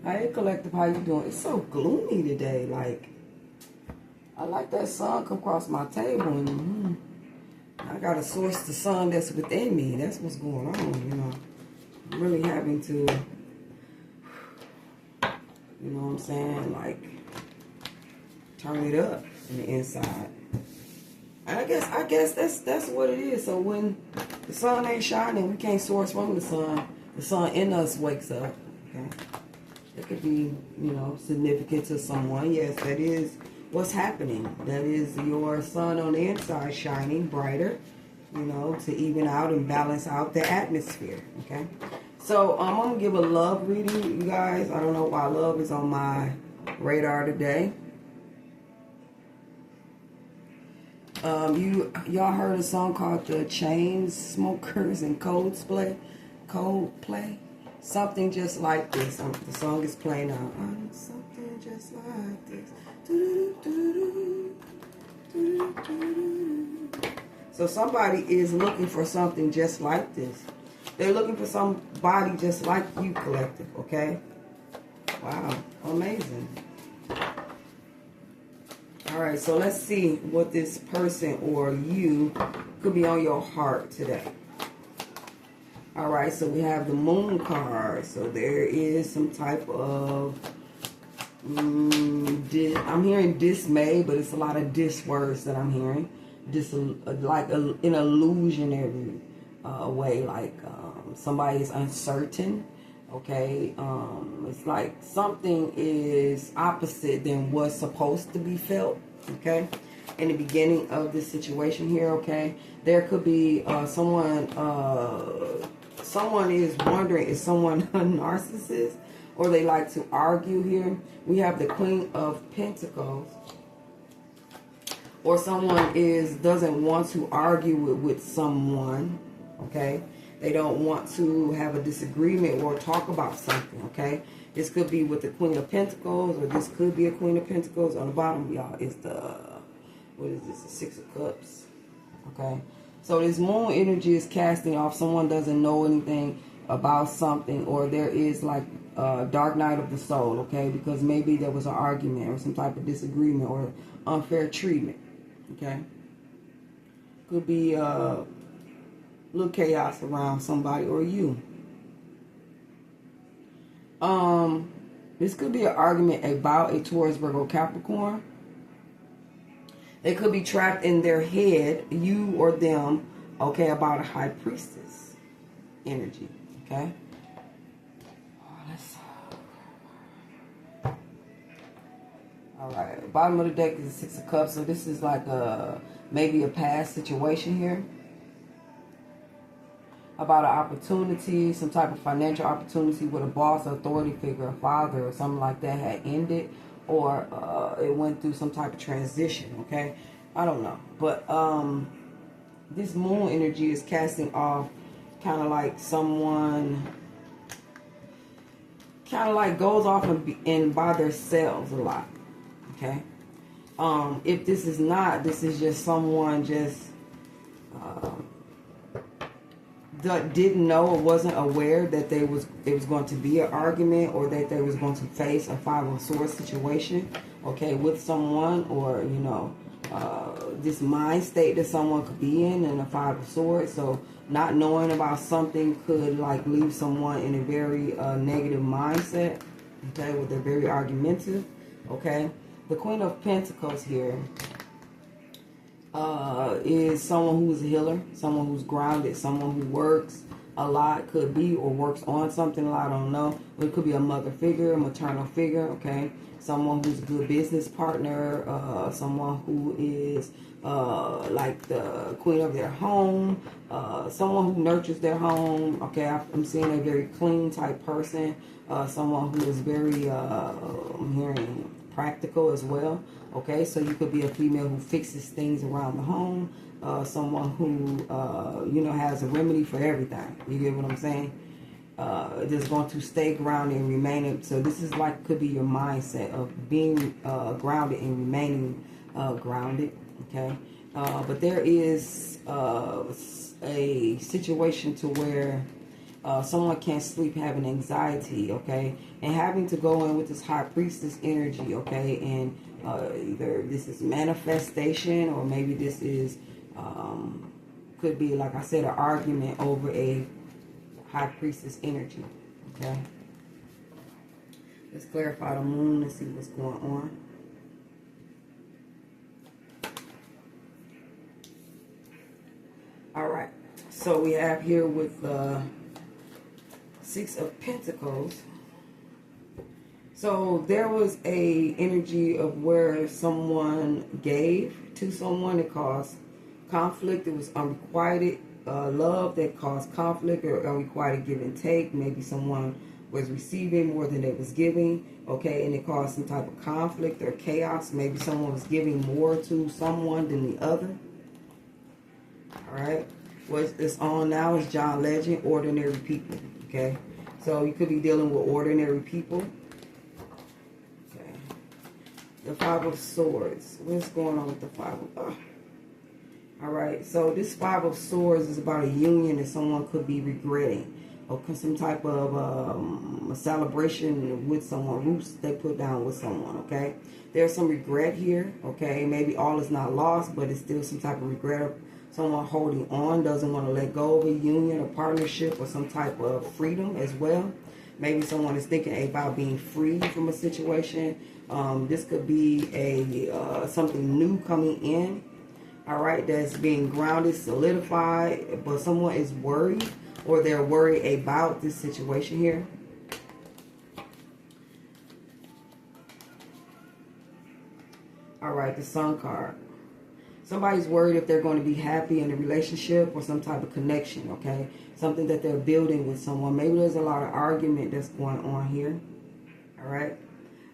Hey, collective, how you doing? It's so gloomy today. Like, I like that sun come across my table, and I gotta source the sun that's within me. That's what's going on, you know. I'm really having to, you know what I'm saying? Like, turn it up in the inside. And I guess that's what it is. So when the sun ain't shining, we can't source from the sun. The sun in us wakes up. Okay. It could be, you know, significant to someone. Yes, that is what's happening. That is your sun on the inside shining brighter, you know, to even out and balance out the atmosphere. Okay. So I'm going to give a love reading, you guys. I don't know why love is on my radar today. Y'all heard a song called The Chainsmokers and Coldplay? Something just like this. The song is playing now. Something just like this. So somebody is looking for something just like this. They're looking for somebody just like you, collective, okay? Wow, amazing. All right, so let's see what this person or you could be on your heart today. All right, so we have the Moon card. So there is some type of, I'm hearing dismay, but it's a lot of dis words that I'm hearing. Like an illusionary way, like somebody is uncertain, okay? It's like something is opposite than what's supposed to be felt, okay? In the beginning of this situation here, okay? There could be someone is wondering, is someone a narcissist, or they like to argue here. We have the Queen of Pentacles, or someone doesn't want to argue with someone, okay? They don't want to have a disagreement or talk about something, okay? This could be with the Queen of Pentacles, or this could be a Queen of Pentacles. On the bottom, y'all, is the, what is this, the Six of Cups, okay? So this moon energy is casting off. Someone doesn't know anything about something, or there is like a dark night of the soul, okay? Because maybe there was an argument or some type of disagreement or unfair treatment, okay? Could be a little chaos around somebody or you. This could be an argument about a Taurus, Virgo, Capricorn. They could be trapped in their head, you or them, okay, about a high priestess energy, okay? All right, bottom of the deck is the Six of Cups, so this is like maybe a past situation here. About an opportunity, some type of financial opportunity with a boss, authority figure, a father, or something like that had ended, or it went through some type of transition, okay? I don't know. But this moon energy is casting off kind of like someone kind of like goes off and by themselves a lot, okay? If this is not, this is just someone just didn't know or wasn't aware that it was going to be an argument, or that they was going to face a Five of Swords situation, okay, with someone, or, you know, this mind state that someone could be in a Five of Swords. So not knowing about something could like leave someone in a very negative mindset, okay, where they're very argumentative, okay. The Queen of Pentacles here is someone who's a healer, someone who's grounded, someone who works a lot, could be, or works on something a lot, I don't know. But it could be a mother figure, a maternal figure, okay? Someone who's a good business partner, someone who is like the queen of their home, someone who nurtures their home, okay? I'm seeing a very clean type person, someone who is very, I'm hearing practical as well, okay? So you could be a female who fixes things around the home, someone who, you know, has a remedy for everything. You get what I'm saying? Just going to stay grounded and remaining. So this is like, could be your mindset of being grounded and remaining grounded, okay? But there is a situation to where Someone can't sleep, having anxiety, okay, and having to go in with this high priestess energy, okay, and either this is manifestation, or maybe this is could be, like I said, an argument over a high priestess energy, okay. Let's clarify the moon and see what's going on. All right, so we have here with Six of Pentacles. So there was a energy of where someone gave to someone that caused conflict. It was unrequited love that caused conflict, or unrequited give and take. Maybe someone was receiving more than they was giving, okay, and it caused some type of conflict or chaos. Maybe someone was giving more to someone than the other. All right, what it's on now is John Legend, ordinary people, okay. So you could be dealing with ordinary people. Okay, the Five of Swords. What's going on with the Five of... all right, so this Five of Swords is about a union that someone could be regretting, or some type of a celebration with someone, roots they put down with someone, okay? There's some regret here, okay? Maybe all is not lost, but it's still some type of regret of someone holding on, doesn't want to let go of a union, a partnership, or some type of freedom as well. Maybe someone is thinking about being free from a situation. This could be a something new coming in. All right, that's being grounded, solidified, but someone is worried, or they're worried about this situation here. All right, the Sun card. Somebody's worried if they're going to be happy in a relationship or some type of connection, okay? Something that they're building with someone. Maybe there's a lot of argument that's going on here, all right?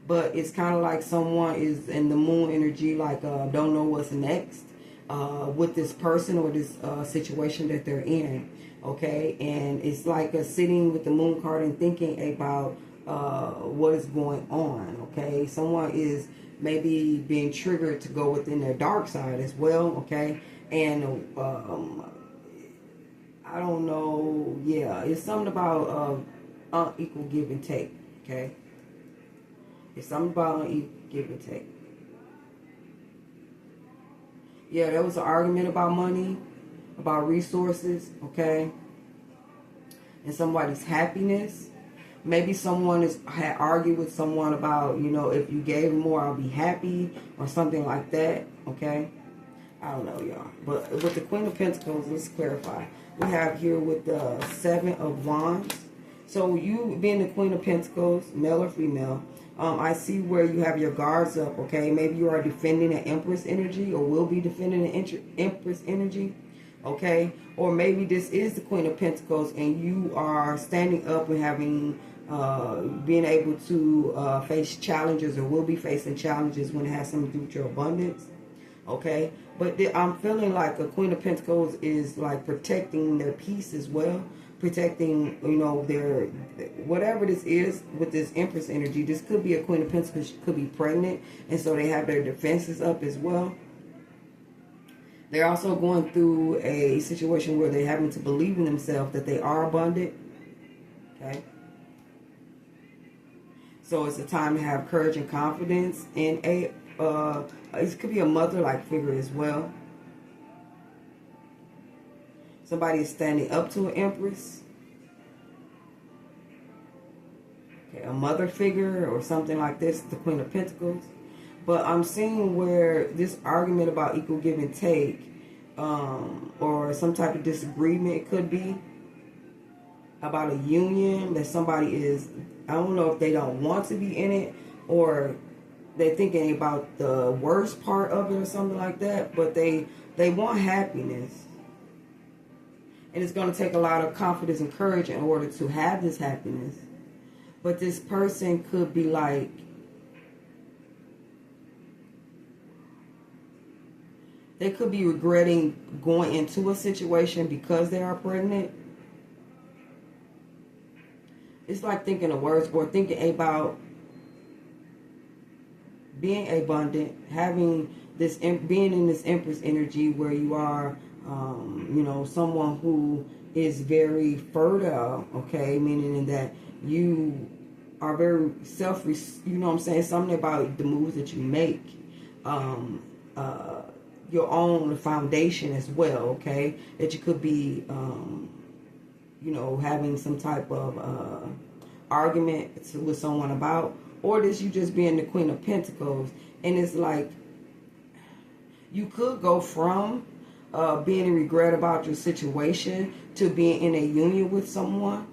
But it's kind of like someone is in the moon energy, like don't know what's next. With this person or this situation that they're in, okay? And it's like sitting with the moon card and thinking about what is going on, okay? Someone is maybe being triggered to go within their dark side as well, okay? And I don't know, yeah, it's something about unequal give and take, okay? It's something about unequal give and take. Yeah, there was an argument about money, about resources, okay? And somebody's happiness. Maybe someone had argued with someone about, you know, if you gave more, I'll be happy, or something like that, okay? I don't know, y'all. But with the Queen of Pentacles, let's clarify. We have here with the Seven of Wands. So you being the Queen of Pentacles, male or female, I see where you have your guards up, okay? Maybe you are defending an Empress energy, or will be defending an Empress energy, okay? Or maybe this is the Queen of Pentacles and you are standing up and having, being able to face challenges, or will be facing challenges when it has something to do with your abundance, okay? But I'm feeling like a Queen of Pentacles is like protecting their peace as well. Protecting, you know, their, whatever this is with this Empress energy. This could be a Queen of Pentacles, could be pregnant, and so they have their defenses up as well. They're also going through a situation where they're having to believe in themselves that they are abundant, okay? So it's a time to have courage and confidence in a, it could be a mother-like figure as well. Somebody is standing up to an Empress. Okay, a mother figure or something like this, the Queen of Pentacles. But I'm seeing where this argument about equal give and take, or some type of disagreement could be about a union that somebody is, I don't know if they don't want to be in it, or they're thinking about the worst part of it or something like that, but they want happiness. And it's going to take a lot of confidence and courage in order to have this happiness. But this person could be like, they could be regretting going into a situation because they are pregnant. It's like thinking of words, or thinking about being abundant, having this, being in this Empress energy where you are, you know, someone who is very fertile, okay, meaning that you are very you know what I'm saying, something about the moves that you make, your own foundation as well, okay, that you could be, you know, having some type of argument with someone about, or this you just being the Queen of Pentacles, and it's like you could go from being in regret about your situation to being in a union with someone,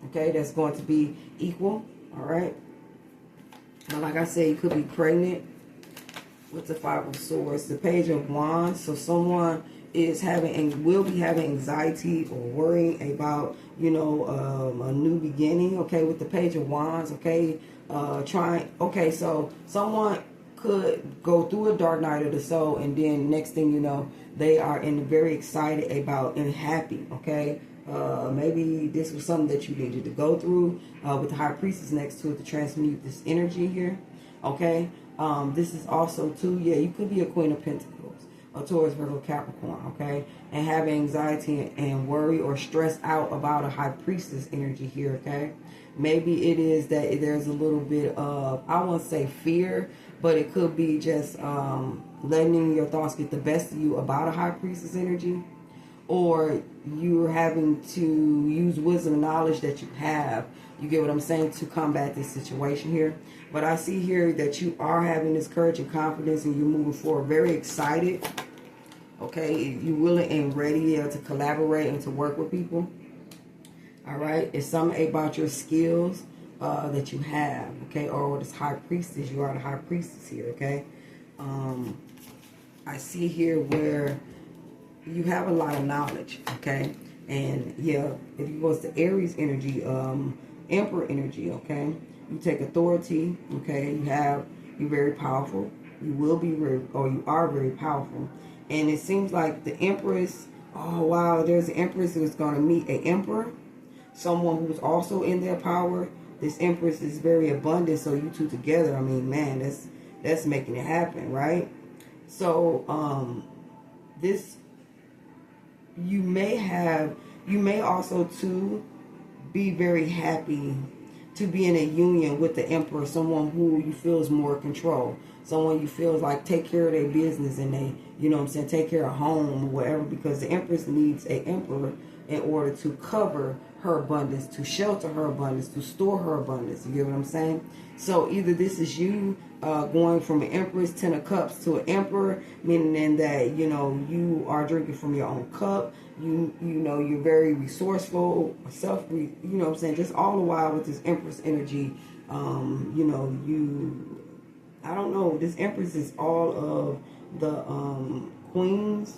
okay, that's going to be equal, all right. Now, like I said, you could be pregnant with the Five of Swords, the Page of Wands. So someone is having and will be having anxiety or worrying about, you know, a new beginning, okay, with the Page of Wands, okay, okay, so someone could go through a dark night of the soul, and then next thing you know, they are very excited about and happy, okay. Maybe this was something that you needed to go through with the High Priestess next to it to transmute this energy here, okay. This is also too, yeah, you could be a Queen of Pentacles, a Taurus, Virgo, Capricorn, okay, and have anxiety and worry or stress out about a High Priestess energy here, okay. Maybe it is that there's a little bit of, I won't say fear, but it could be just letting your thoughts get the best of you about a High Priestess energy, or you're having to use wisdom and knowledge that you have, you get what I'm saying, to combat this situation here. But I see here that you are having this courage and confidence, and you're moving forward very excited, okay. You're willing and ready to collaborate and to work with people, all right. It's something about your skills that you have, okay, or this High Priestess, you are the High Priestess here, okay. I see here where you have a lot of knowledge, okay, and yeah, if you was the Aries energy, Emperor energy, okay, you take authority, okay, you're very powerful, you will be very, or you are very powerful, and it seems like the Empress, oh wow, there's an Empress who's going to meet an Emperor, someone who's also in their power. This Empress is very abundant, so you two together, I mean, man, that's making it happen, right? So this, you may also too be very happy to be in a union with the Emperor, someone who you feel is more control, someone you feel like take care of their business, and they, you know what I'm saying, take care of home or whatever, because the Empress needs an Emperor in order to cover her abundance, to shelter her abundance, to store her abundance. You get what I'm saying? So either this is you going from an Empress, 10 of Cups, to an Emperor, meaning that, you know, you are drinking from your own cup. You know, you're very resourceful, you know what I'm saying, just all the while with this Empress energy. You know, I don't know, this Empress is all of the queens.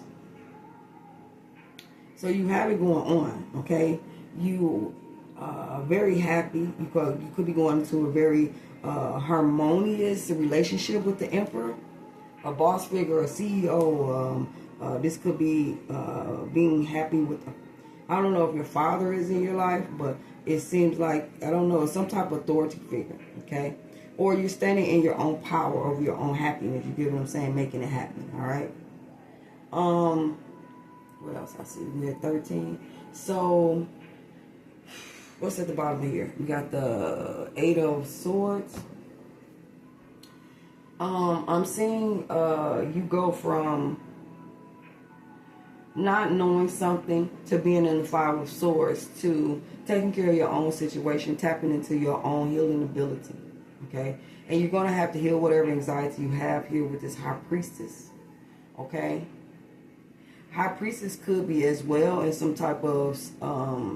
So you have it going on, okay? You are very happy. You could be going into a very harmonious relationship with the Emperor, a boss figure, a CEO. This could be being happy with, I don't know if your father is in your life, but it seems like, I don't know, some type of authority figure, okay? Or you're standing in your own power over your own happiness. You get what I'm saying? Making it happen, all right? What else I see? We had 13. So, what's at the bottom of here? We got the 8 of Swords. I'm seeing you go from not knowing something to being in the 5 of Swords, to taking care of your own situation, tapping into your own healing ability, okay? And you're going to have to heal whatever anxiety you have here with this High Priestess, okay? High Priestess could be as well in some type of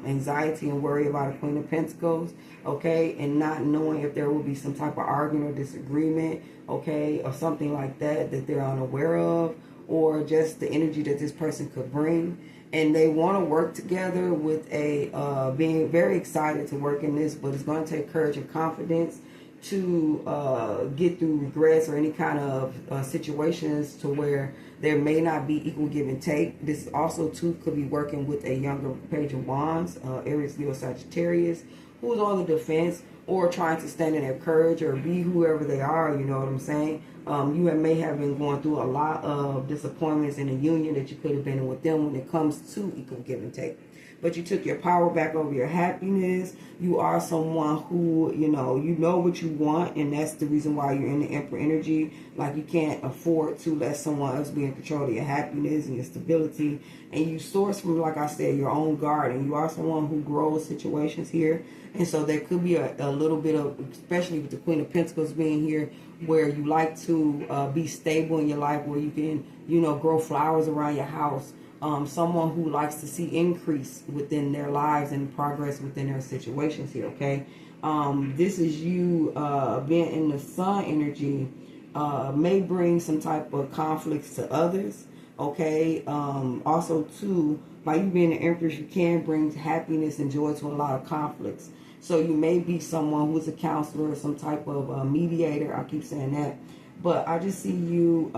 anxiety and worry about a Queen of Pentacles, okay? And not knowing if there will be some type of argument or disagreement, okay? Or something like that they're unaware of, or just the energy that this person could bring. And they want to work together with a, being very excited to work in this, but it's going to take courage and confidence to get through regrets or any kind of situations to where there may not be equal give and take. This also too could be working with a younger Page of Wands, Aries, Leo, Sagittarius, who's on the defense or trying to stand in their courage or be whoever they are, you know what I'm saying? You may have been going through a lot of disappointments in a union that you could have been in with them when it comes to equal give and take. but you took your power back over your happiness. You are someone who, you know what you want, and that's the reason why you're in the Emperor energy. Like, you can't afford to let someone else be in control of your happiness and your stability. And you source from, like I said, your own garden. You are someone who grows situations here. And so there could be a little bit of, especially with the Queen of Pentacles being here, where you like to be stable in your life, where you can, grow flowers around your house. Someone who likes to see increase within their lives and progress within their situations here, okay? This is you being in the Sun energy, may bring some type of conflicts to others, okay? Also, too, by you being an Empress, you can bring happiness and joy to a lot of conflicts. So you may be someone who's a counselor or some type of mediator. I keep saying that. But I just see you,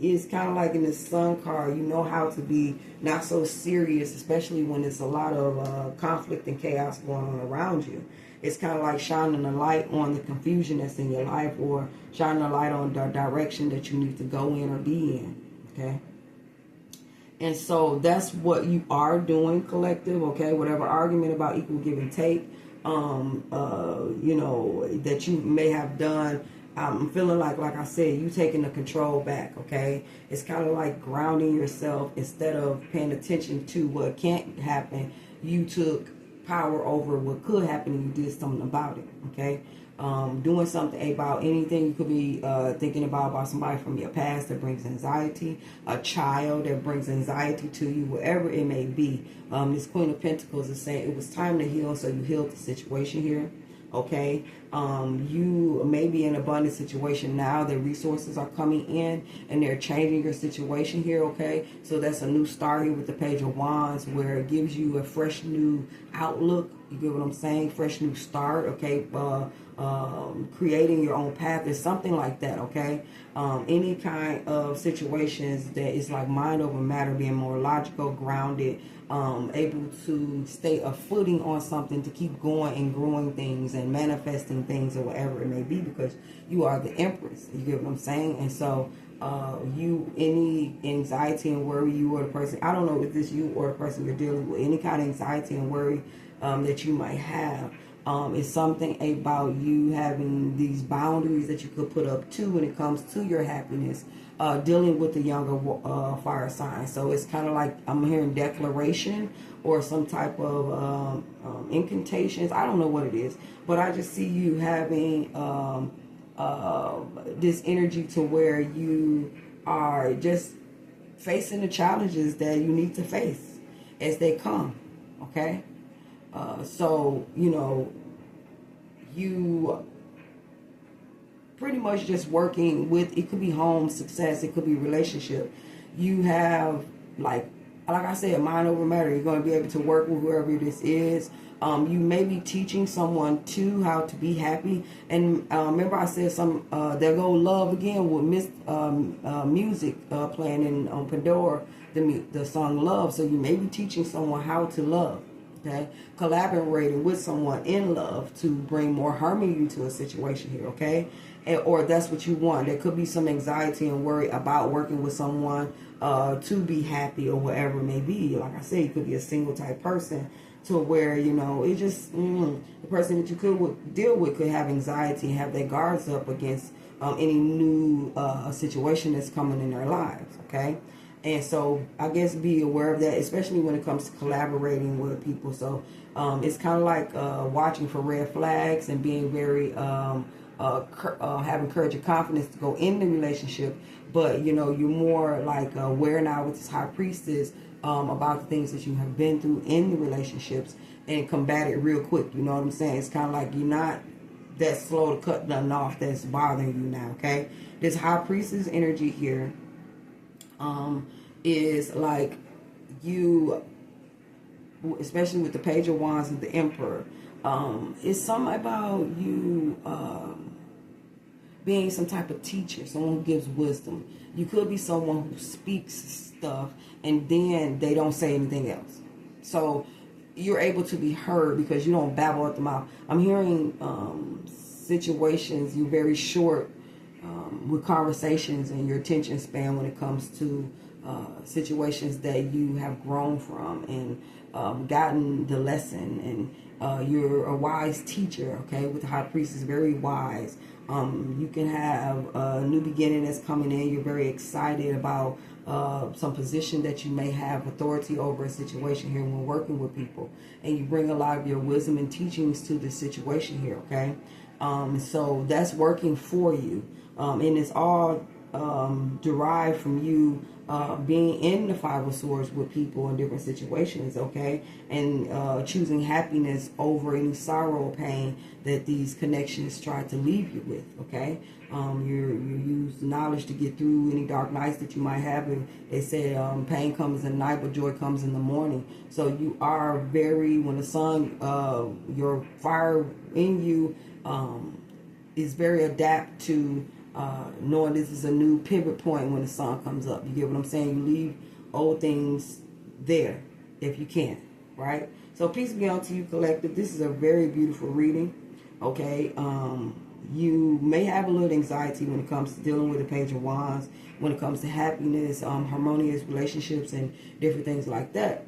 it's kind of like in the Sun card, you know how to be not so serious, especially when there's a lot of conflict and chaos going on around you. It's kind of like shining a light on the confusion that's in your life, or shining a light on the direction that you need to go in or be in, okay? And so that's what you are doing, collective, okay? Whatever argument about equal give and take, that you may have done, I'm feeling like I said, you taking the control back, okay? It's kind of like grounding yourself. Instead of paying attention to what can't happen, you took power over what could happen and you did something about it, okay? Doing something about anything. You could be thinking about somebody from your past that brings anxiety, a child that brings anxiety to you, whatever it may be. This Queen of Pentacles is saying it was time to heal, so you healed the situation here. Okay, you may be in an abundant situation now. The resources are coming in and they're changing your situation here. Okay, so that's a new start here with the Page of Wands, where it gives you a fresh new outlook. You get what I'm saying? Fresh new start. Okay, creating your own path is something like that. Okay, any kind of situations that is like mind over matter, being more logical, grounded, able to stay a footing on something, to keep going and growing things and manifesting things or whatever it may be, because you are the Empress. You get what I'm saying? And so any anxiety and worry, you or the person, I don't know if this you or the person you're dealing with, any kind of anxiety and worry that you might have, is something about you having these boundaries that you could put up to when it comes to your happiness, dealing with the younger fire sign. So it's kind of like I'm hearing declaration or some type of incantations. I don't know what it is, but I just see you having this energy to where you are just facing the challenges that you need to face as they come, okay? So, you pretty much just working with, it could be home success, it could be relationship. You have, like I said, mind over matter. You're going to be able to work with whoever this is. You may be teaching someone too how to be happy. And remember I said there go love again with music playing on Pandora, the song Love. So you may be teaching someone how to love. Okay, collaborating with someone in love to bring more harmony to a situation here, okay? Or that's what you want. There could be some anxiety and worry about working with someone to be happy or whatever it may be. Like I said, you could be a single type person to where, it just, the person that you could deal with could have anxiety and have their guards up against any new situation that's coming in their lives, okay? And so I guess be aware of that, especially when it comes to collaborating with people. So it's kind of like watching for red flags and being very, having courage and confidence to go in the relationship. But, you're more like aware now with this High Priestess about the things that you have been through in the relationships and combat it real quick. You know what I'm saying? It's kind of like you're not that slow to cut nothing off that's bothering you now, okay? This High Priestess energy here is like you, especially with the Page of Wands and the Emperor, it's something about you being some type of teacher, someone who gives wisdom. You could be someone who speaks stuff and then they don't say anything else. So you're able to be heard because you don't babble at the mouth. I'm hearing situations, you're very short with conversations and your attention span when it comes to situations that you have grown from, and gotten the lesson, and you're a wise teacher, okay? With the high priestess, very wise. You can have a new beginning that's coming in. You're very excited about some position that you may have authority over a situation here when working with people, and you bring a lot of your wisdom and teachings to the situation here, okay? So that's working for you, and it's all derived from you being in the Five of Swords with people in different situations, okay? And choosing happiness over any sorrow or pain that these connections try to leave you with, okay? You use knowledge to get through any dark nights that you might have. And they say pain comes in the night, but joy comes in the morning. So you are very, when the sun, your fire in you is very adapt to knowing this is a new pivot point when the sun comes up. You get what I'm saying? You leave old things there if you can, right? So peace be unto you, collective. This is a very beautiful reading, okay? You may have a little anxiety when it comes to dealing with the Page of Wands, when it comes to happiness, harmonious relationships, and different things like that.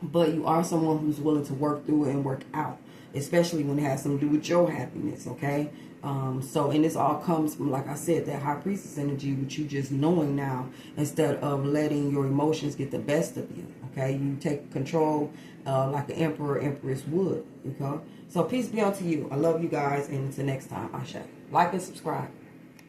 But you are someone who's willing to work through it and work out, especially when it has something to do with your happiness, okay? And this all comes from, like I said, that high priestess energy, which you just knowing now, instead of letting your emotions get the best of you, okay? You take control like an emperor, empress would, okay? So peace be unto you. I love you guys, and until next time, Ashe. Like and subscribe.